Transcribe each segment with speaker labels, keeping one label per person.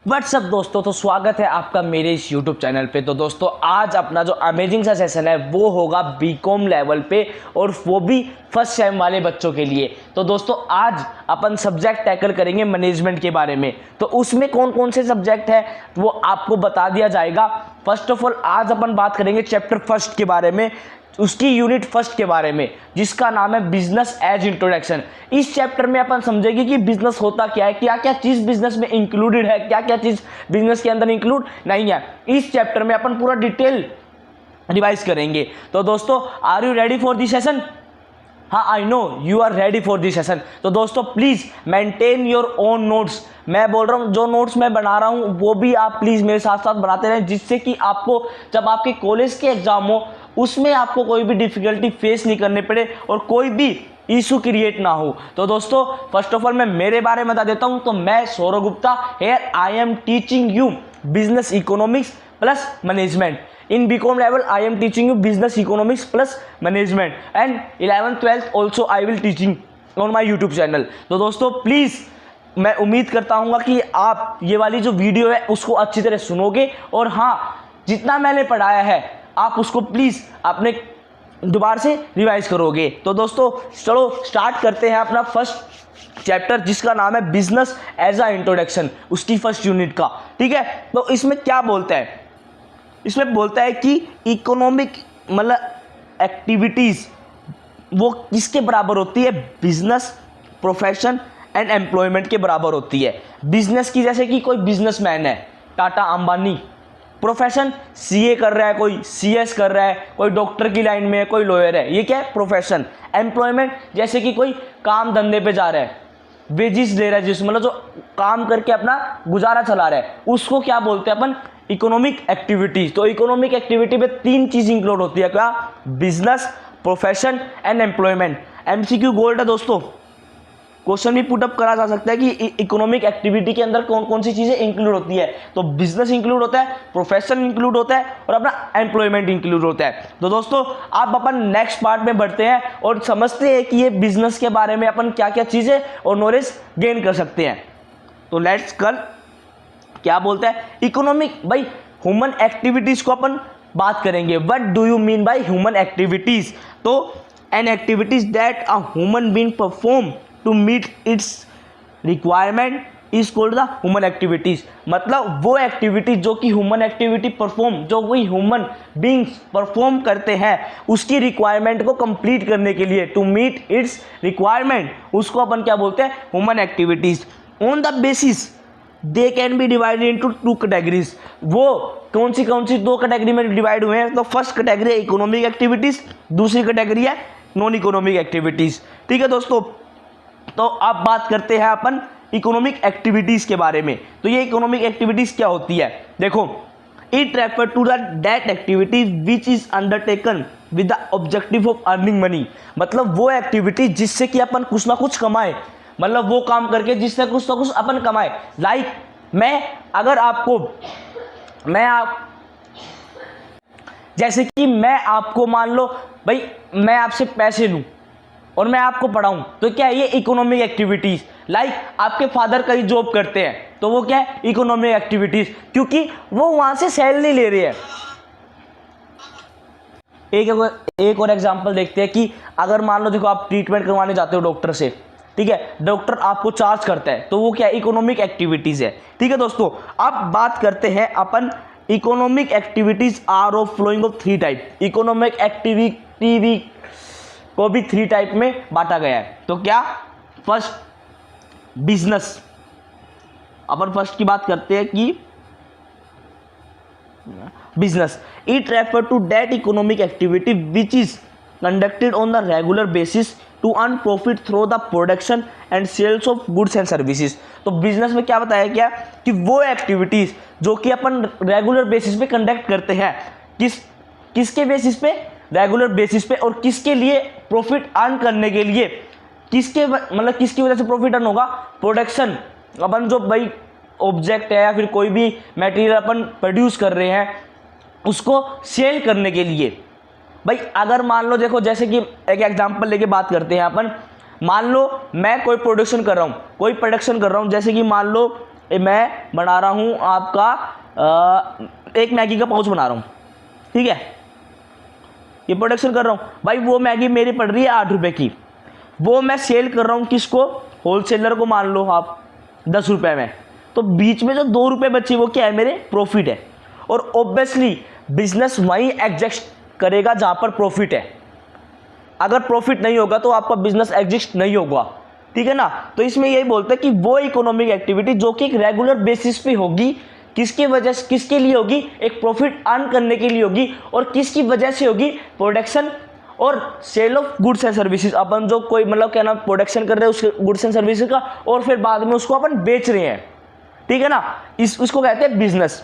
Speaker 1: WhatsApp दोस्तों, तो स्वागत है आपका मेरे इस YouTube चैनल पे। तो दोस्तों आज अपना जो अमेजिंग सा सेशन है वो होगा बीकॉम लेवल पे, और वो भी फर्स्ट सेम वाले बच्चों के लिए। तो दोस्तों आज अपन सब्जेक्ट टैकल करेंगे मैनेजमेंट के बारे में। तो उसमें कौन कौन से सब्जेक्ट है वो आपको बता दिया जाएगा। फर्स्ट ऑफ ऑल आज अपन बात करेंगे चैप्टर फर्स्ट के बारे में, उसकी यूनिट फर्स्ट के बारे में, जिसका नाम है बिजनेस एज इंट्रोडक्शन। इस चैप्टर में अपन समझेंगे कि बिजनेस होता क्या है, क्या क्या चीज़ बिजनेस में इंक्लूडेड है, क्या क्या चीज़ बिजनेस के अंदर इंक्लूड नहीं है। इस चैप्टर में अपन पूरा डिटेल रिवाइज करेंगे। तो दोस्तों are you ready for this session? हाँ, I know you are ready for this session. तो दोस्तों please maintain your own notes. मैं बोल रहा हूँ जो नोट्स मैं बना रहा हूँ वो भी आप प्लीज़ मेरे साथ साथ बनाते रहें, जिससे कि आपको जब आपके कॉलेज के एग्जाम हो उसमें आपको कोई भी डिफ़िकल्टी फेस नहीं करने पड़े और कोई भी इशू क्रिएट ना हो। तो दोस्तों फर्स्ट ऑफ ऑल मैं मेरे बारे में बता देता हूँ। तो मैं Saurabh Gupta, here I am teaching you business economics plus management. In BCom level, I am teaching you business economics plus management, and 11th 12th also I will teaching on my YouTube channel. तो दोस्तों please मैं उम्मीद करता हूँ कि आप ये वाली जो वीडियो है उसको अच्छी तरह सुनोगे, और हाँ जितना मैंने पढ़ाया है आप उसको प्लीज़ अपने दोबारा से रिवाइज करोगे। तो दोस्तों चलो स्टार्ट करते हैं अपना फर्स्ट चैप्टर, जिसका नाम है बिजनेस एज अ इंट्रोडक्शन, उसकी फर्स्ट यूनिट का। ठीक है, तो इसमें क्या बोलता है? इसमें बोलता है कि इकोनॉमिक मतलब एक्टिविटीज़ वो किसके बराबर होती है? बिजनेस, प्रोफेशन एंड एम्प्लॉयमेंट के बराबर होती है। बिजनेस की जैसे कि कोई बिजनेसमैन है, टाटा अंबानी। प्रोफेशन सीए कर रहा है, कोई सीएस कर रहा है, कोई डॉक्टर की लाइन में है, कोई लॉयर है, ये क्या है? प्रोफेशन। एम्प्लॉयमेंट जैसे कि कोई काम धंधे पे जा रहा है, वेजिस ले रहा है, जिस मतलब जो काम करके अपना गुजारा चला रहा है, उसको क्या बोलते हैं अपन? Economic activities. तो इकोनॉमिक एक्टिविटी में तीन चीज इंक्लूड होती है, क्या? Business, profession and employment. MCQ gold है दोस्तों, क्वेश्चन भी पुटअप करा जा सकता है कि इकोनॉमिक एक्टिविटी के अंदर कौन कौन सी चीजें इंक्लूड होती है। तो बिजनेस इंक्लूड होता है, प्रोफेशन इंक्लूड होता है और अपना एम्प्लॉयमेंट इंक्लूड होता है। तो दोस्तों आप अपन नेक्स्ट पार्ट में बढ़ते हैं और समझते हैं कि ये बिजनेस के बारे में अपन क्या क्या चीजें और नॉलेज गेन कर सकते हैं। तो लेट्स कर क्या बोलता है इकोनॉमिक, भाई ह्यूमन एक्टिविटीज को अपन बात करेंगे। What do you mean by human activities? तो an activities that a human being perform to meet its requirement is called the human activities. मतलब वो एक्टिविटी जो कि ह्यूमन एक्टिविटी परफॉर्म, जो कोई ह्यूमन बींग्स परफॉर्म करते हैं उसकी रिक्वायरमेंट को कंप्लीट करने के लिए, टू मीट इट्स रिक्वायरमेंट, उसको अपन क्या बोलते हैं? Human activities. On the basis they can be divided into two categories. वो कौन सी दो कैटेगरी में डिवाइड हुए हैं? तो फर्स्ट कैटेगरी है इकोनॉमिक एक्टिविटीज, दूसरी कैटेगरी है नॉन इकोनॉमिक एक्टिविटीज। ठीक है दोस्तों, तो अब बात करते हैं अपन इकोनॉमिक एक्टिविटीज के बारे में। तो ये इकोनॉमिक एक्टिविटीज क्या होती है? देखो, it refer to the that activity which is undertaken with the objective of earning money. मतलब वो एक्टिविटी जिससे कि अपन कुछ ना कुछ कमाए, मतलब वो काम करके जिससे कुछ ना कुछ अपन कमाए। लाइक जैसे कि मैं आपको मान लो भाई मैं आपसे पैसे लूं और मैं आपको पढ़ाऊं, तो क्या है? ये इकोनॉमिक एक्टिविटीज। लाइक आपके फादर कहीं जॉब करते हैं, तो वो क्या है? इकोनॉमिक एक्टिविटीज, क्योंकि वो वहां से सैलरी ले रहे हैं। एक और एग्जांपल देखते हैं कि अगर मान लो देखो आप ट्रीटमेंट करवाने जाते हो डॉक्टर से, ठीक है, डॉक्टर आपको चार्ज करता है, तो वो क्या है? इकोनॉमिक एक्टिविटीज है। ठीक है दोस्तों, अब बात करते हैं अपन economic activities are of flowing of three type. Economic activity को भी थ्री टाइप में बांटा गया है। तो क्या? First business. अपन फर्स्ट की बात करते हैं कि business, it refer to that economic activity which is conducted on the regular basis to earn profit through the production and sales of goods and services। तो बिजनेस में क्या बताया गया कि वो एक्टिविटीज जो कि अपन रेगुलर बेसिस पे कंडक्ट करते हैं, किसके बेसिस पे? रेगुलर बेसिस पे। और किसके लिए? प्रॉफिट अर्न करने के लिए। किसकी वजह से प्रॉफिट अर्न होगा? प्रोडक्शन, अपन जो भाई ऑब्जेक्ट है या फिर कोई भी मटेरियल अपन प्रोड्यूस कर रहे हैं उसको सेल करने के लिए। भाई अगर मान लो देखो, जैसे कि एक एग्जांपल लेके बात करते हैं अपन, मान लो मैं कोई प्रोडक्शन कर रहा हूँ, जैसे कि मान लो मैं बना रहा हूँ आपका एक मैगी का पाउच बना रहा हूँ, ठीक है, ये प्रोडक्शन कर रहा हूँ भाई। वो मैगी मेरी पड़ रही है 8 रुपये की, वो मैं सेल कर रहा हूँ किसको, होलसेलर को, मान लो आप 10 रुपये में। तो बीच में जो 2 रुपये बची वो क्या है, मेरे प्रॉफिट है। और ऑब्वियसली बिजनेस वहीं एग्जिस्ट करेगा जहाँ पर प्रॉफिट है। अगर प्रॉफिट नहीं होगा तो आपका बिजनेस एग्जिस्ट नहीं होगा, ठीक है ना। तो इसमें यही बोलते हैं कि वो इकोनॉमिक एक्टिविटी जो कि एक रेगुलर बेसिस पे होगी, किसकी वजह से, किसके लिए होगी, एक प्रॉफिट अर्न करने के लिए होगी, और किसकी वजह से होगी, प्रोडक्शन और sale of goods and services. अपन जो कोई मतलब क्या नाम प्रोडक्शन कर रहे हैं उसके गुड्स एंड सर्विसेज का, और फिर बाद में उसको अपन बेच रहे हैं, ठीक है ना, उसको कहते हैं बिजनेस।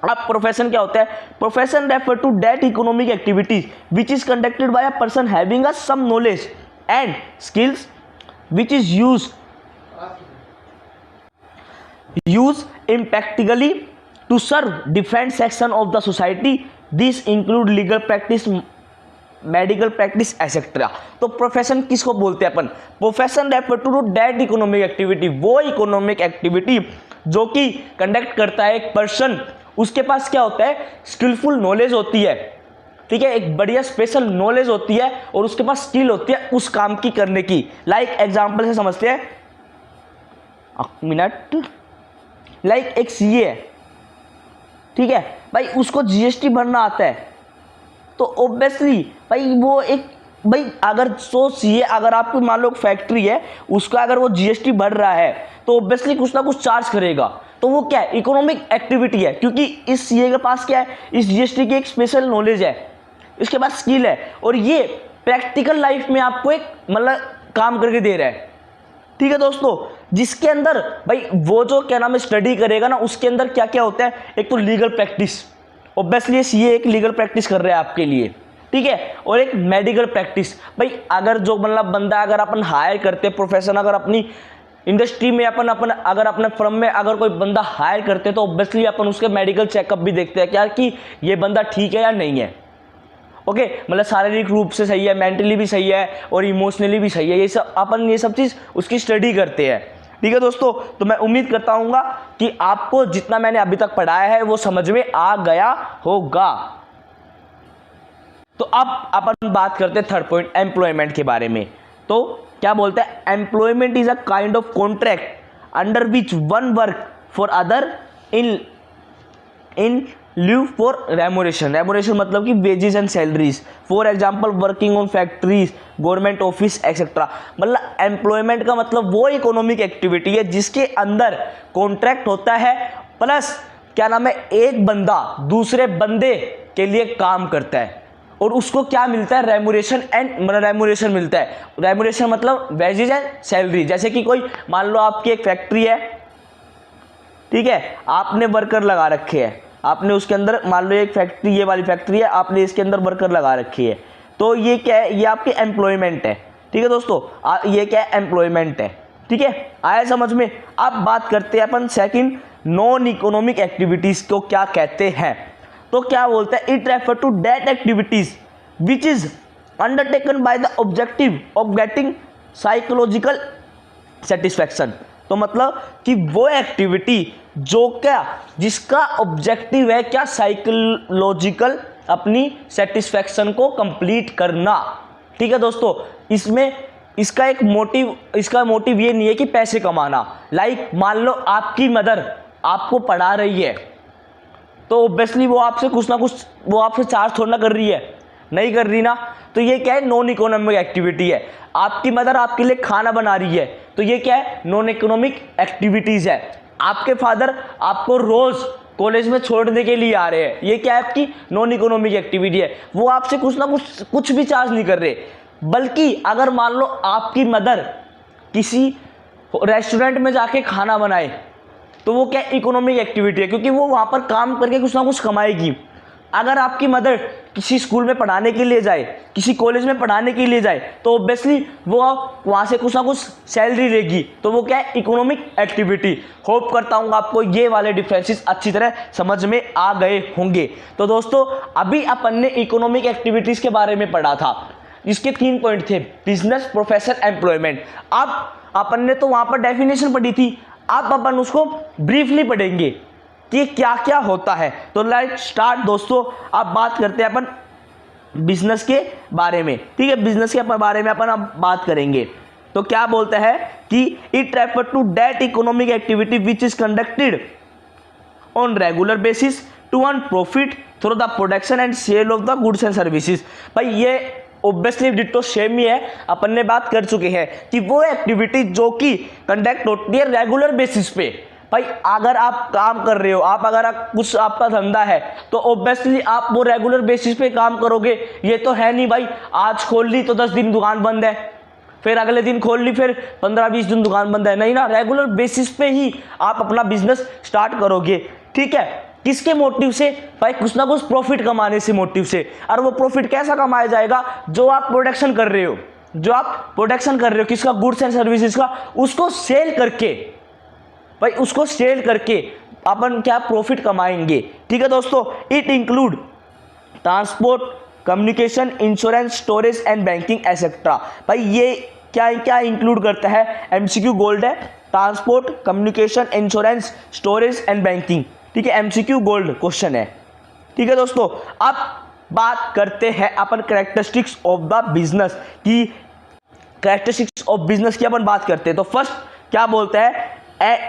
Speaker 1: अब प्रोफेशन क्या होता है, profession refer to that economic activities which is conducted by a person having a some knowledge and skills which is use impartially to serve different section of the society. This include legal practice, medical practice etcetera. तो profession किसको बोलते हैं अपन, profession refer to that economic activity, वो economic activity जो कि conduct करता है एक पर्सन, उसके पास क्या होता है, स्किलफुल नॉलेज होती है, ठीक है, एक बढ़िया स्पेशल नॉलेज होती है, और उसके पास स्किल होती है उस काम की करने की। लाइक एग्जांपल से समझते हैं, मिनट, लाइक एक सीए है, ठीक है भाई, उसको जीएसटी भरना आता है, तो ऑब्वियसली भाई वो एक भाई अगर सो सीए, अगर आपकी मान लो फैक्ट्री है, उसका अगर वो जीएसटी भर रहा है तो ऑब्वियसली कुछ ना कुछ चार्ज करेगा। तो वो क्या है, इकोनॉमिक एक्टिविटी है, क्योंकि इस सीए के पास क्या है, इस जीएसटी की एक स्पेशल नॉलेज है, इसके पास स्किल है, और ये प्रैक्टिकल लाइफ में आपको एक मतलब काम करके दे रहा है, ठीक है दोस्तों। जिसके अंदर भाई वो जो क्या नाम है स्टडी करेगा ना, उसके अंदर क्या क्या होता है, एक तो लीगल प्रैक्टिस, ऑब्वियसली सीए एक लीगल प्रैक्टिस कर रहा है आपके लिए, ठीक है, और एक मेडिकल प्रैक्टिस। भाई अगर जो मतलब बंदा अगर अपन हायर करते प्रोफेशन, अगर अपनी इंडस्ट्री में अपन अगर अपने फर्म में अगर कोई बंदा हायर करते तो ऑब्वियसली अपन उसके मेडिकल चेकअप भी देखते हैं क्या कि ये बंदा ठीक है या नहीं है, ओके, मतलब शारीरिक रूप से सही है, मेंटली भी सही है, और इमोशनली भी सही है, ये सब अपन ये सब चीज़ उसकी स्टडी करते हैं, ठीक है दोस्तों। तो मैं उम्मीद करता हूँ कि आपको जितना मैंने अभी तक पढ़ाया है वो समझ में आ गया होगा। तो अब अपन बात करते हैं थर्ड पॉइंट, एम्प्लॉयमेंट के बारे में। तो क्या बोलता है, employment is a kind of contract under which one work for other in live for रेमोरेशन। रेमोरेशन मतलब कि wages and salaries, for example working on factories, government office etcetera. मतलब एम्प्लॉयमेंट का मतलब वो इकोनॉमिक एक्टिविटी है जिसके अंदर कॉन्ट्रैक्ट होता है, प्लस क्या नाम है, एक बंदा दूसरे बंदे के लिए काम करता है, और उसको क्या मिलता है, रेमोरेशन एंड मतलब रेमोरेशन मिलता है। रेमोरेशन मतलब वेजेस एंड सैलरी। जैसे कि कोई मान लो आपकी एक फैक्ट्री है, ठीक है, आपने वर्कर लगा रखे हैं, आपने उसके अंदर मान लो एक फैक्ट्री, ये वाली फैक्ट्री है, आपने इसके अंदर वर्कर लगा रखी है, तो ये क्या है, ये आपकी एम्प्लॉयमेंट है, ठीक है दोस्तों, ये क्या है, एम्प्लॉयमेंट है, ठीक है, आया समझ में। अब बात करते हैं अपन सेकंड, नॉन इकोनॉमिक एक्टिविटीज को क्या कहते हैं। तो क्या बोलते हैं, it refer to that activities which is undertaken by the objective of getting psychological satisfaction. तो मतलब कि वो एक्टिविटी जो क्या, जिसका ऑब्जेक्टिव है क्या, साइकोलॉजिकल अपनी सेटिस्फैक्शन को कंप्लीट करना, ठीक है दोस्तों। इसमें इसका एक मोटिव, इसका मोटिव ये नहीं है कि पैसे कमाना। लाइक मान लो आपकी मदर आपको पढ़ा रही है, तो ऑब्वियसली वो आपसे कुछ ना कुछ, वो आपसे चार्ज थोड़ा ना कर रही है, नहीं कर रही ना, तो ये क्या है, नॉन इकोनॉमिक एक्टिविटी है। आपकी मदर आपके लिए खाना बना रही है, तो ये क्या है, नॉन इकोनॉमिक एक्टिविटीज है। आपके फादर आपको रोज कॉलेज में छोड़ने के लिए आ रहे हैं, ये क्या है, आपकी नॉन इकोनॉमिक एक्टिविटी है। वो आपसे कुछ ना कुछ भी चार्ज नहीं कर रहे, बल्कि अगर मान लो आपकी मदर किसी रेस्टोरेंट में जाके खाना बनाए, तो वो क्या इकोनॉमिक एक्टिविटी है, क्योंकि वो वहाँ पर काम करके कुछ ना कुछ कमाएगी। अगर आपकी मदर किसी स्कूल में पढ़ाने के लिए जाए, किसी कॉलेज में पढ़ाने के लिए जाए, तो ऑब्वियसली वो वहाँ से कुछ ना कुछ सैलरी लेगी, तो वो क्या है, इकोनॉमिक एक्टिविटी। होप करता हूँ आपको ये वाले डिफरेंसेस अच्छी तरह समझ में आ गए होंगे। तो दोस्तों अभी अपन ने इकोनॉमिक एक्टिविटीज़ के बारे में पढ़ा था, इसके 3 पॉइंट थे, बिजनेस, प्रोफेशन, एम्प्लॉयमेंट। अब अपन ने तो वहाँ पर डेफिनेशन पढ़ी थी, आप अपन उसको ब्रीफली पढ़ेंगे कि क्या क्या होता है। तो लेट्स स्टार्ट दोस्तों। अब बात करते हैं अपन बिजनेस के बारे में, ठीक है। बिजनेस के बारे में अपन अब बात करेंगे। तो क्या बोलता है कि it refer to that economic activity which is conducted on regular basis to earn profit through the production and sale of the goods and services. भाई ये ऑब्वियसली डिटो सेम ही है, अपन ने बात कर चुके हैं कि वो एक्टिविटी जो कि कंडक्ट होती है रेगुलर बेसिस पे। भाई अगर आप काम कर रहे हो, अगर कुछ आपका धंधा है तो ऑब्वियसली आप वो रेगुलर बेसिस पे काम करोगे। ये तो है नहीं भाई आज खोल ली तो 10 दिन दुकान बंद है, फिर अगले दिन खोल ली फिर 15-20 दिन दुकान बंद है, नहीं ना। रेगुलर बेसिस पे ही आप अपना बिजनेस स्टार्ट करोगे, ठीक है। किसके मोटिव से? भाई कुछ ना कुछ प्रॉफिट कमाने से मोटिव से। और वो प्रॉफिट कैसा कमाया जाएगा? जो आप प्रोडक्शन कर रहे हो, किसका? गुड्स एंड सर्विसेज का। उसको सेल करके, भाई उसको सेल करके अपन क्या प्रॉफिट कमाएंगे, ठीक है दोस्तों। It include transport, communication, insurance, storage and banking etcetera. भाई ये क्या क्या इंक्लूड करता है? एमसीक्यू गोल्ड है, transport, communication, insurance, storage and banking, ठीक है। एमसीक्यू गोल्ड क्वेश्चन है, ठीक है दोस्तों। अब बात करते हैं अपन कैरेक्टरिस्टिक्स ऑफ द बिजनेस की। कैरेक्टरिस्टिक्स ऑफ बिजनेस की अपन बात करते हैं तो फर्स्ट क्या बोलता है?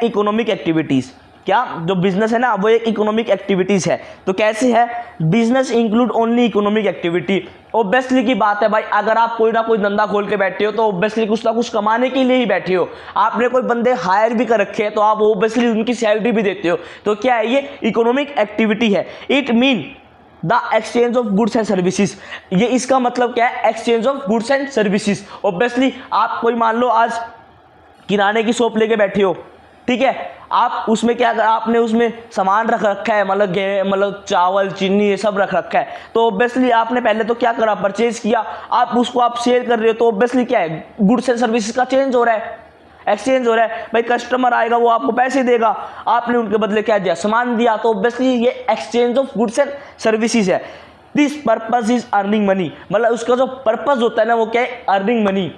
Speaker 1: Economic activities. क्या जो बिजनेस है ना वो एक इकोनॉमिक एक्टिविटीज है। तो कैसे है? Business include only economic activity. Obviously की बात है भाई, अगर आप कोई ना कोई धंधा खोल के बैठे हो तो ऑब्वियसली कुछ ना कुछ कमाने के लिए ही बैठे हो। आपने कोई बंदे हायर भी कर रखे हैं तो आप ऑब्वियसली उनकी सैलरी भी देते हो। तो क्या है? ये इकोनॉमिक एक्टिविटी है। It mean the exchange of goods and services. ये इसका मतलब क्या है? Exchange of goods and services. Obviously आप कोई मान लो आज किराने की शॉप लेके बैठे हो, ठीक है। आप उसमें क्या, आपने उसमें सामान रख रखा है, मतलब चावल, चीनी, ये सब रख रखा है। तो ऑब्वियसली आपने पहले तो क्या करा? परचेज किया। आप उसको आप सेल कर रहे हो तो ऑब्वियसली क्या है? गुड्स एंड सर्विसेज का चेंज हो रहा है, एक्सचेंज हो रहा है। भाई कस्टमर आएगा वो आपको पैसे देगा, आपने उनके बदले क्या दिया? सामान दिया। तो ऑब्वियसली ये exchange of goods and services है। This purpose is earning money. मतलब उसका जो पर्पज होता है ना वो क्या है? अर्निंग मनी,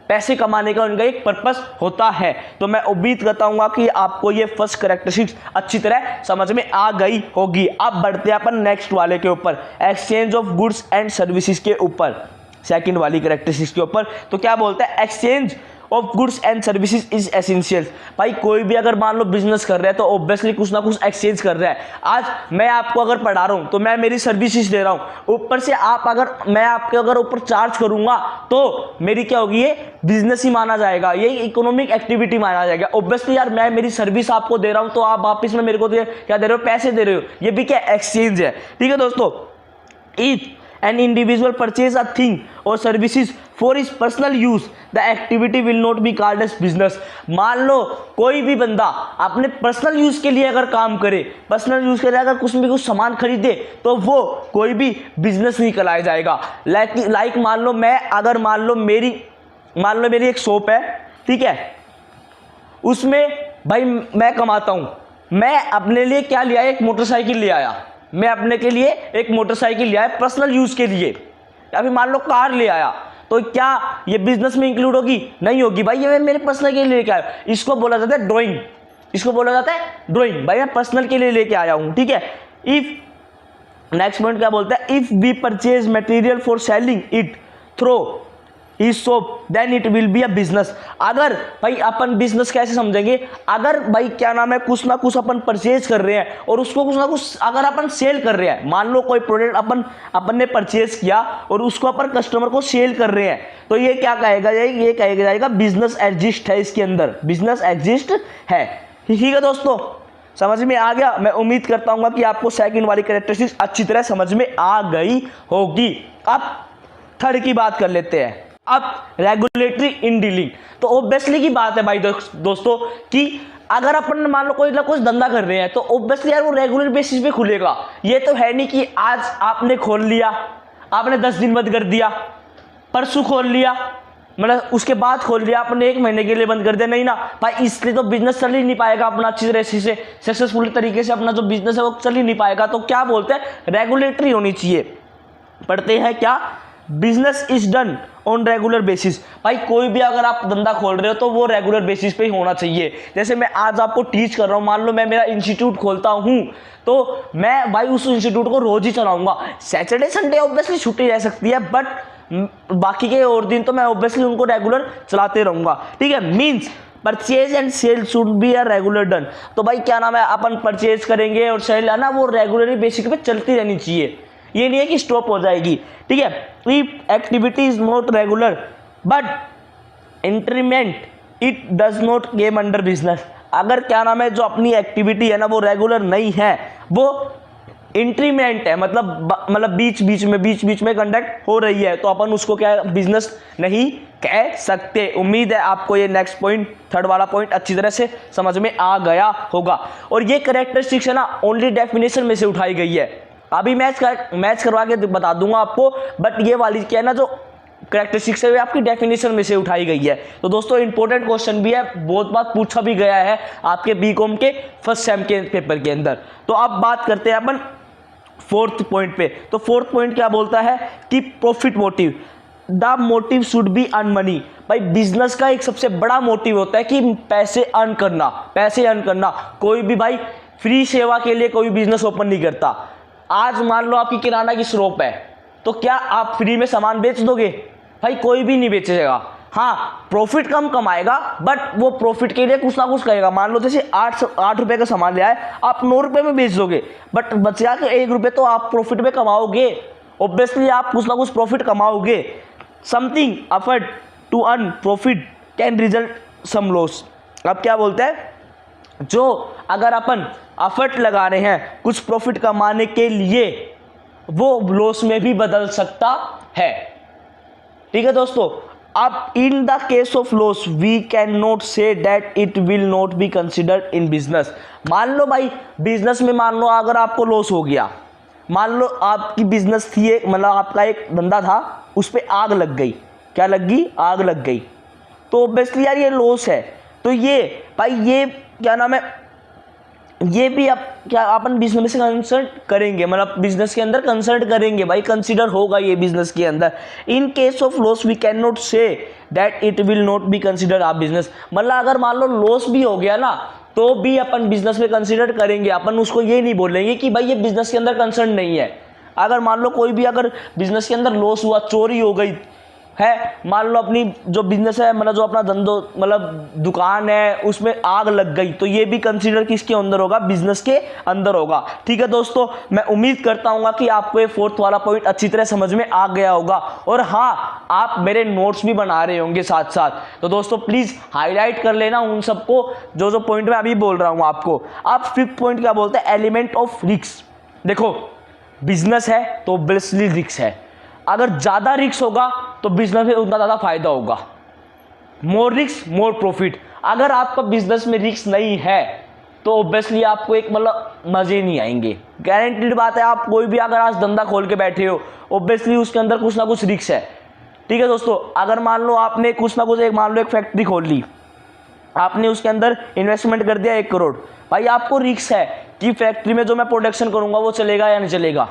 Speaker 1: पैसे कमाने का उनका एक पर्पस होता है। तो मैं उम्मीद करता हूँ कि आपको ये फर्स्ट कैरेक्टरिस्टिक्स अच्छी तरह समझ में आ गई होगी। अब बढ़ते हैं अपन नेक्स्ट वाले के ऊपर, exchange of goods and services के ऊपर, सेकंड वाली कैरेक्टरिस्टिक्स के ऊपर। तो क्या बोलता है? Exchange of goods and services is essential. भाई कोई भी अगर मान लो बिजनेस कर रहा है तो ऑब्वियसली कुछ ना कुछ एक्सचेंज कर रहा है। आज मैं आपको अगर पढ़ा रहा हूँ तो मैं मेरी सर्विसेज दे रहा हूँ, ऊपर से आप अगर मैं आपके अगर ऊपर चार्ज करूंगा तो मेरी क्या होगी? ये बिजनेस ही माना जाएगा, ये इकोनॉमिक एक्टिविटी माना जाएगा। ऑब्वियसली यार मैं मेरी सर्विस आपको दे रहा हूँ तो आप वापिस में मेरे को क्या दे रहे हो? पैसे दे रहे हो। ये भी क्या? एक्सचेंज है, ठीक है दोस्तों। If an individual purchase a thing or services for his personal use, the activity will not be called as business। मान लो कोई भी बंदा अपने पर्सनल यूज के लिए अगर काम करे, पर्सनल यूज के लिए अगर कुछ भी कुछ सामान खरीदे तो वो कोई भी बिजनेस नहीं कहलाया जाएगा। लाइक मान लो मेरी एक शॉप है, ठीक है। उसमें भाई मैं कमाता हूँ, मैं अपने लिए क्या लिया? एक मोटरसाइकिल ले आया। मैं अपने के लिए एक मोटरसाइकिल लिया है पर्सनल यूज के लिए, या फिर मान लो कार ले आया। तो क्या ये बिजनेस में इंक्लूड होगी? नहीं होगी भाई, ये मैं मेरे पर्सनल के लिए लेके आया। इसको बोला जाता है ड्राइंग, भाई मैं पर्सनल के लिए लेके आया हूं, ठीक है। इफ नेक्स्ट पॉइंट क्या बोलता है? If we purchase material for selling it through the shop then it will be a business. अगर भाई अपन बिजनेस कैसे समझेंगे? अगर भाई क्या नाम है कुछ ना कुछ अपन परचेज कर रहे हैं और उसको कुछ ना कुछ अगर अपन सेल कर रहे हैं, मान लो कोई प्रोडक्ट अपन ने परचेज किया और उसको अपन कस्टमर को सेल कर रहे हैं, तो ये क्या कहेगा? ये कहेगा जाएगा बिजनेस एग्जिस्ट है, इसके अंदर बिजनेस एग्जिस्ट है, ठीक है दोस्तों। समझ में आ गया? मैं उम्मीद करता हूँ कि आपको सेकंड वाली कैरेक्टरिस्टिक्स अच्छी तरह समझ में आ गई होगी। अब थर्ड की बात कर लेते हैं। अब रेगुलेटरी इन डीलिंग। तो ऑब्वियसली की बात है भाई दोस्तों कि अगर अपन मान लो कोई ना कुछ धंधा कर रहे हैं तो ऑब्वियसली यार वो रेगुलर बेसिस पे खुलेगा। ये तो है नहीं कि आज आपने खोल लिया, आपने 10 दिन बंद कर दिया, परसों खोल लिया, मतलब उसके बाद खोल दिया आपने 1 महीने के लिए बंद कर दिया, नहीं ना भाई। इसलिए तो बिजनेस चल ही नहीं पाएगा अपना अच्छी तरह से सक्सेसफुल तरीके से, अपना जो बिजनेस है वो चल ही नहीं पाएगा। तो क्या बोलते हैं? रेगुलेटरी होनी चाहिए। पढ़ते हैं क्या? Business is done on regular basis. भाई कोई भी अगर आप धंधा खोल रहे हो तो वो रेगुलर बेसिस पे ही होना चाहिए। जैसे मैं आज आपको टीच कर रहा हूँ, मान लो मैं मेरा इंस्टीट्यूट खोलता हूँ तो मैं भाई उस इंस्टीट्यूट को रोज ही चलाऊंगा। सैटरडे संडे ऑब्वियसली छुट्टी रह सकती है, बट बाकी के और दिन तो मैं ऑब्वियसली उनको रेगुलर चलाते रहूंगा। ठीक है, means purchase and sale should be a regular done. तो भाई क्या नाम है, अपन परचेज करेंगे और सेल है ना वो रेगुलरली बेसिक पे चलती रहनी चाहिए, ये नहीं है कि स्टॉप हो जाएगी। ठीक है, if activity is not regular but entertainment it does not game under business. अगर क्या नाम है जो अपनी एक्टिविटी है ना वो रेगुलर नहीं है, वो इंट्रीमेंट है, मतलब बीच बीच में कंडक्ट हो रही है, तो अपन उसको क्या बिजनेस नहीं कह सकते। उम्मीद है आपको ये नेक्स्ट पॉइंट, थर्ड वाला पॉइंट अच्छी तरह से समझ में आ गया होगा। और ये कैरेक्टरिस्टिक्स है ना ओनली डेफिनेशन में से उठाई गई है, अभी मैच करवा के बता दूंगा आपको, बट ये वाली क्या है ना जो कैरेक्टरिस्टिक्स है आपकी डेफिनेशन में से उठाई गई है। तो दोस्तों इंपॉर्टेंट क्वेश्चन भी है, बहुत बार पूछा भी गया है आपके बीकॉम के फर्स्ट सेम के पेपर के अंदर। तो अब बात करते हैं अपन फोर्थ पॉइंट पे। तो फोर्थ पॉइंट क्या बोलता है कि profit motive, the motive should be earn money. भाई बिजनेस का एक सबसे बड़ा मोटिव होता है कि पैसे अर्न करना। कोई भी भाई फ्री सेवा के लिए कोई बिजनेस ओपन नहीं करता। आज मान लो आपकी किराना की शॉप है, तो क्या आप फ्री में सामान बेच दोगे? भाई कोई भी नहीं बेचेगा। हाँ, प्रॉफिट कम कमाएगा, बट वो प्रॉफिट के लिए कुछ ना कुछ करेगा। मान लो जैसे 8 रुपए का सामान ले आए, आप 9 रुपए में बेच दोगे, बट बचा के 1 रुपये तो आप प्रॉफिट में कमाओगे। ऑब्वियसली आप कुछ ना कुछ प्रॉफिट कमाओगे। Something effort to earn profit can result some loss. अब क्या बोलते हैं, जो अगर अपन एफर्ट लगा रहे हैं कुछ प्रॉफिट कमाने के लिए, वो लॉस में भी बदल सकता है। ठीक है दोस्तों, अब in the case of loss we can not say that it will not be considered in business. मान लो भाई बिजनेस में, मान लो अगर आपको लॉस हो गया, मान लो आपकी बिजनेस थी मतलब आपका एक धंधा था, उस पर आग लग गई। क्या लग गई? आग लग गई। तो ऑब्वियसली यार ये लॉस है। तो ये भाई ये क्या नाम है, ये भी अब क्या अपन बिजनेस से कंसल्ट करेंगे, मतलब बिजनेस के अंदर कंसल्ट करेंगे भाई, कंसीडर होगा ये बिजनेस के अंदर। In case of loss we can not say that it will not be consider आप बिजनेस। मतलब अगर मान लो लॉस भी हो गया ना, तो भी अपन बिजनेस में कंसीडर करेंगे। अपन उसको ये नहीं बोलेंगे कि भाई ये बिजनेस के अंदर कंसर्न नहीं है। अगर मान लो कोई भी अगर बिजनेस के अंदर लॉस हुआ, चोरी हो गई है, मान लो अपनी जो बिजनेस है, मतलब जो अपना धंधो मतलब दुकान है, उसमें आग लग गई, तो ये भी कंसीडर किसके अंदर होगा? बिजनेस के अंदर होगा। ठीक है दोस्तों, मैं उम्मीद करता हूँ कि आपको ये फोर्थ वाला पॉइंट अच्छी तरह समझ में आ गया होगा। और हाँ, आप मेरे नोट्स भी बना रहे होंगे साथ साथ, तो दोस्तों प्लीज हाईलाइट कर लेना उन सबको जो पॉइंट मैं अभी बोल रहा हूँ आपको। अब फिफ्थ पॉइंट क्या बोलते हैं? Element of risk. देखो बिजनेस है तो ऑब्वियसली रिस्क है। अगर ज़्यादा रिस्क होगा तो बिजनेस में उतना ज़्यादा फायदा होगा। More risk more profit. अगर आपका बिजनेस में रिस्क नहीं है तो ऑब्वियसली आपको एक मतलब मज़े नहीं आएंगे। गारंटीड बात है, आप कोई भी अगर आज धंधा खोल के बैठे हो, ऑब्वियसली उसके अंदर कुछ ना कुछ रिस्क है। ठीक है दोस्तों, अगर मान लो आपने कुछ ना कुछ मान लो एक फैक्ट्री खोल ली, आपने उसके अंदर इन्वेस्टमेंट कर दिया 1 करोड़, भाई आपको रिस्क है कि फैक्ट्री में जो मैं प्रोडक्शन करूँगा वो चलेगा या नहीं चलेगा,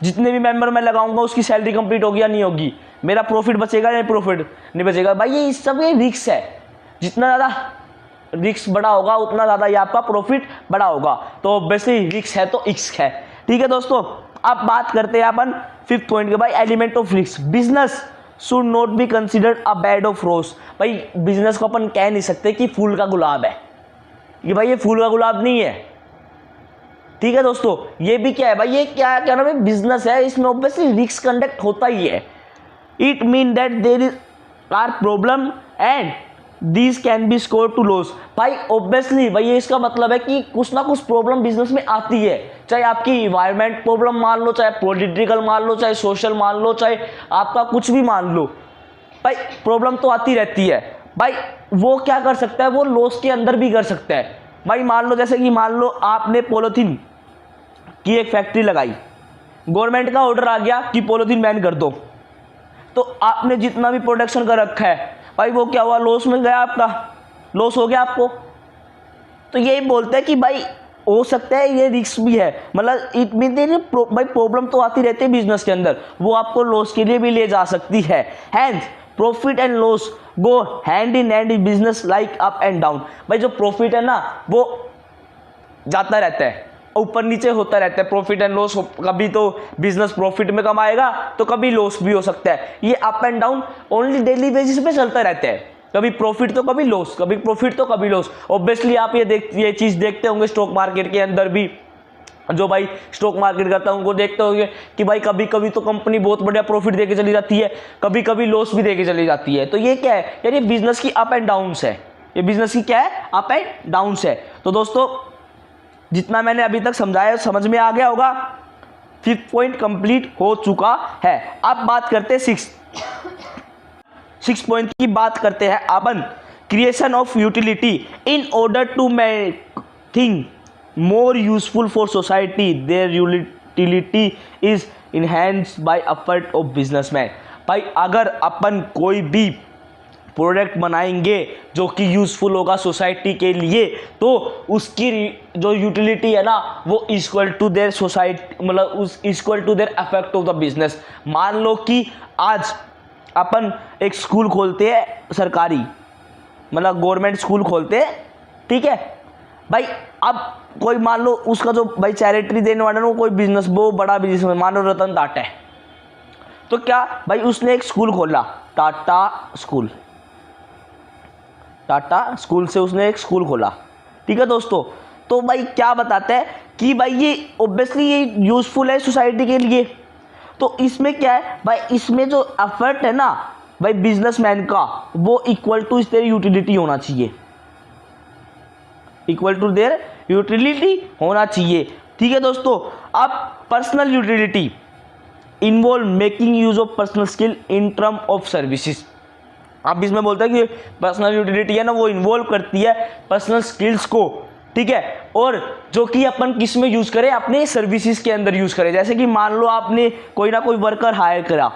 Speaker 1: जितने भी मेंबर मैं लगाऊंगा उसकी सैलरी कंप्लीट होगी या नहीं होगी, मेरा प्रॉफिट बचेगा या प्रॉफिट नहीं बचेगा। भाई ये सब ये रिस्क है। जितना ज़्यादा रिस्क बड़ा होगा उतना ज़्यादा ये आपका प्रॉफिट बड़ा होगा। तो ऑब्वियसली रिस्क है तो इश्क है। ठीक है दोस्तों, अब बात करते हैं अपन फिफ्थ पॉइंट के। भाई element of risk, business should not be considered a bed of रोज। भाई बिजनेस को अपन कह नहीं सकते कि फूल का गुलाब है, ये भाई ये फूल का गुलाब नहीं है। ठीक है दोस्तों, ये भी क्या है भाई, ये क्या नाम है, बिजनेस है, इसमें ऑब्वियसली रिस्क कंडक्ट होता ही है। It mean that there is are problem and this can be score to loss. भाई ऑब्वियसली भाई ये इसका मतलब है कि कुछ ना कुछ प्रॉब्लम बिजनेस में आती है, चाहे आपकी इन्वायरमेंट प्रॉब्लम मान लो, चाहे पॉलिटिकल मान लो, चाहे सोशल मान लो, चाहे आपका कुछ भी मान लो, भाई प्रॉब्लम तो आती रहती है। भाई वो क्या कर सकता है, वो लॉस के अंदर भी कर सकता है। भाई मान लो जैसे कि मान लो आपने पॉलीथीन की एक फैक्ट्री लगाई, गवर्नमेंट का ऑर्डर आ गया कि पॉलीथीन बैन कर दो, तो आपने जितना भी प्रोडक्शन कर रखा है भाई वो क्या हुआ, लॉस में गया, आपका लॉस हो गया आपको। तो यही बोलते हैं कि भाई हो सकता है ये रिस्क भी है, मतलब इट मीन भाई प्रॉब्लम तो आती रहती है बिजनेस के अंदर, वो आपको लॉस के लिए भी ले जा सकती है। Hence profit and loss go hand in hand in business like up and down. भाई जो प्रॉफिट है ना वो जाता रहता है, ऊपर नीचे होता रहता है, प्रॉफिट एंड लॉस। कभी तो बिजनेस प्रॉफिट में कमाएगा तो कभी लॉस भी हो सकता है, ये up and down only daily basis पे चलता रहता है, कभी प्रॉफिट तो कभी लॉस, कभी प्रॉफिट तो कभी लॉस। ऑब्वियसली आप ये चीज़ देखते होंगे स्टॉक मार्केट के अंदर भी, जो भाई स्टॉक मार्केट करता है उनको देखते होंगे कि भाई कभी कभी तो कंपनी बहुत बढ़िया प्रॉफिट देके चली जाती है, कभी कभी लॉस भी देके चली जाती है। तो ये क्या है यार, ये बिजनेस की अप एंड डाउन्स है, ये बिजनेस की क्या है, अप एंड डाउन्स है। तो दोस्तों जितना मैंने अभी तक समझाया समझ में आ गया होगा। 5th पॉइंट कंप्लीट हो चुका है। अब बात करते हैं 6 पॉइंट की बात करते हैं अपन, creation of utility in order to make thing more useful for society, their utility is enhanced by effort of businessman. भाई अगर अपन कोई भी प्रोडक्ट बनाएंगे जो कि यूज़फुल होगा सोसाइटी के लिए, तो उसकी जो यूटिलिटी है ना वो इक्वल टू देयर सोसाइटी, मतलब उस equal to their effect of the business. मान लो कि आज अपन एक स्कूल खोलते हैं सरकारी, मतलब गवर्नमेंट स्कूल खोलते हैं, ठीक है भाई। अब कोई मान लो उसका जो भाई चैरिटी देने वाला ना वो कोई बिजनेस, वो बड़ा बिजनेस में मान लो रतन टाटा है, तो क्या भाई उसने एक स्कूल खोला, टाटा स्कूल से उसने एक स्कूल खोला, ठीक है दोस्तों। तो भाई क्या बताते हैं कि भाई ये ऑब्वियसली ये यूजफुल है सोसाइटी के लिए। तो इसमें क्या है भाई, इसमें जो एफर्ट है ना भाई बिजनेसमैन का, वो इक्वल टू देयर यूटिलिटी होना चाहिए, इक्वल टू देयर यूटिलिटी होना चाहिए, ठीक है दोस्तों। अब personal utility involve making use of personal skill in term of services. अब इसमें बोलता है कि पर्सनल यूटिलिटी है ना वो इन्वॉल्व करती है पर्सनल स्किल्स को, ठीक है, और जो कि अपन किस में यूज़ करें, अपने सर्विसेज के अंदर यूज़ करें। जैसे कि मान लो आपने कोई ना कोई वर्कर हायर करा,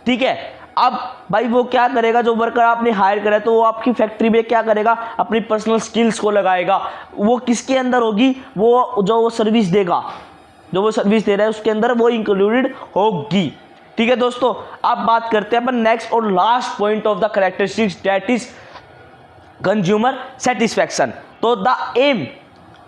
Speaker 1: ठीक है, अब भाई वो क्या करेगा, जो वर्कर आपने हायर करा तो वो आपकी फैक्ट्री में क्या करेगा, अपनी पर्सनल स्किल्स को लगाएगा। वो किसके अंदर होगी, वो जो वो सर्विस देगा, जो वो सर्विस दे रहा है उसके अंदर वो इंक्लूडेड होगी, ठीक है दोस्तों। अब बात करते हैं अपन नेक्स्ट और last point of the characteristics, that is consumer satisfaction. तो the aim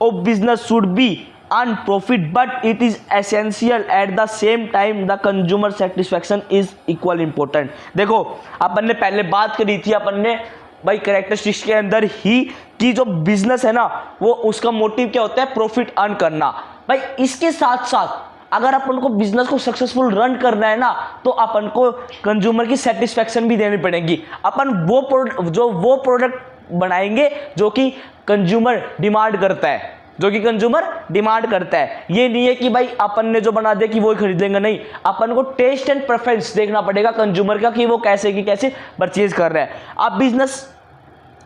Speaker 1: of business should be earn profit but it is essential at the same time the consumer satisfaction is equal important. देखो अपन ने पहले बात करी थी, अपन ने भाई कैरेक्टरिस्टिक्स के अंदर ही कि जो बिजनेस है ना वो उसका मोटिव क्या होता है, प्रॉफिट अर्न करना। भाई इसके साथ साथ अगर अपन को बिजनेस को सक्सेसफुल रन करना है ना तो अपन को कंज्यूमर की सेटिस्फैक्शन भी देनी पड़ेगी। अपन वो प्रोडक्ट बनाएंगे जो कि कंज्यूमर डिमांड करता है, जो कि कंज्यूमर डिमांड करता है। ये नहीं है कि भाई अपन ने जो बना दिया कि वो ही खरीद लेंगे, नहीं, अपन को टेस्ट एंड प्रेफरेंस देखना पड़ेगा कंज्यूमर का कि वो कैसे की कैसे परचेज कर रहा है। अब business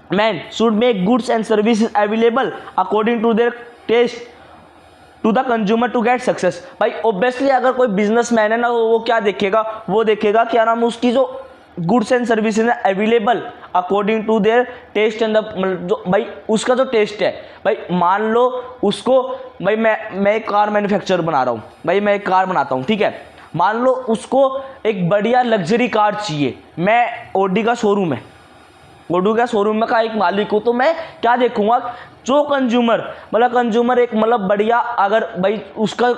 Speaker 1: man should make goods and services available according to their taste to the consumer to get success. भाई ऑब्वियसली अगर कोई बिजनेसमैन है ना वो क्या देखेगा, वो देखेगा क्या नाम उसकी जो गुड्स एंड सर्विसेज है available according to their taste एंड जो भाई उसका जो टेस्ट है। भाई मान लो उसको भाई मैं एक कार मैन्युफैक्चरर बना रहा हूँ, भाई मैं एक कार बनाता हूँ, ठीक है, मान लो उसको एक बढ़िया लग्जरी कार चाहिए। मैं ऑडी का शोरूम है, ऑडी का शोरूम का एक मालिक हूँ, तो मैं क्या देखूंगा, जो कंज्यूमर एक मतलब बढ़िया, अगर भाई उसका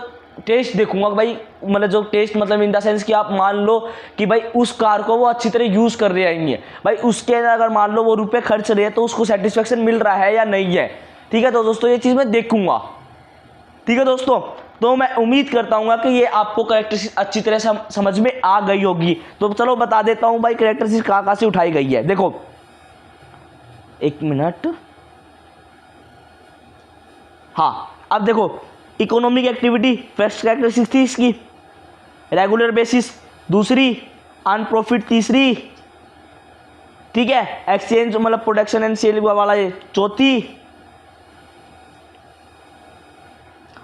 Speaker 1: टेस्ट देखूंगा भाई, मतलब जो टेस्ट मतलब इन द सेंस कि आप मान लो कि भाई उस कार को वो अच्छी तरह यूज़ कर रहे हैं भाई, उसके अगर मान लो वो रुपए खर्च रहे हैं तो उसको सेटिस्फेक्शन मिल रहा है या नहीं है, ठीक है। तो दोस्तों ये चीज़ मैं देखूंगा, ठीक है दोस्तों। तो मैं उम्मीद करता हूँ कि ये आपको कैरेक्टरिस्टिक्स अच्छी तरह से समझ में आ गई होगी। तो चलो बता देता हूँ भाई कैरेक्टरिस्टिक्स कहाँ से उठाई गई है। देखो एक मिनट, हाँ अब देखो, इकोनॉमिक एक्टिविटी फर्स्ट कैरेक्टरिस्टिक्स थी इसकी, रेगुलर बेसिस दूसरी, अनप्रॉफिट तीसरी, ठीक है, एक्सचेंज मतलब प्रोडक्शन एंड सेल वाला ये चौथी,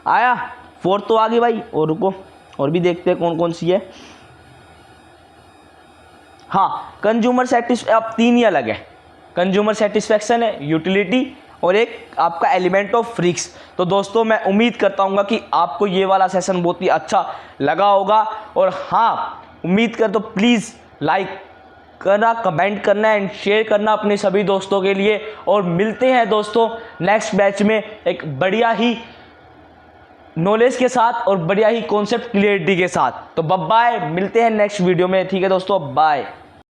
Speaker 1: आया फोर्थ तो आ गई भाई, और रुको और भी देखते हैं कौन कौन सी है। हाँ कंज्यूमर सेटिस्फैक्शन, अब तीन ही अलग है, कंज्यूमर सेटिस्फैक्शन है, यूटिलिटी और एक आपका एलिमेंट ऑफ फ्रिक्स। तो दोस्तों मैं उम्मीद करता हूँ कि आपको ये वाला सेशन बहुत ही अच्छा लगा होगा, और हाँ उम्मीद कर तो प्लीज़ लाइक करना, कमेंट करना एंड शेयर करना अपने सभी दोस्तों के लिए। और मिलते हैं दोस्तों नेक्स्ट बैच में एक बढ़िया ही नॉलेज के साथ और बढ़िया ही कॉन्सेप्ट क्लियरिटी के साथ। तो बाय, मिलते हैं नेक्स्ट वीडियो में। ठीक है दोस्तों, बाय।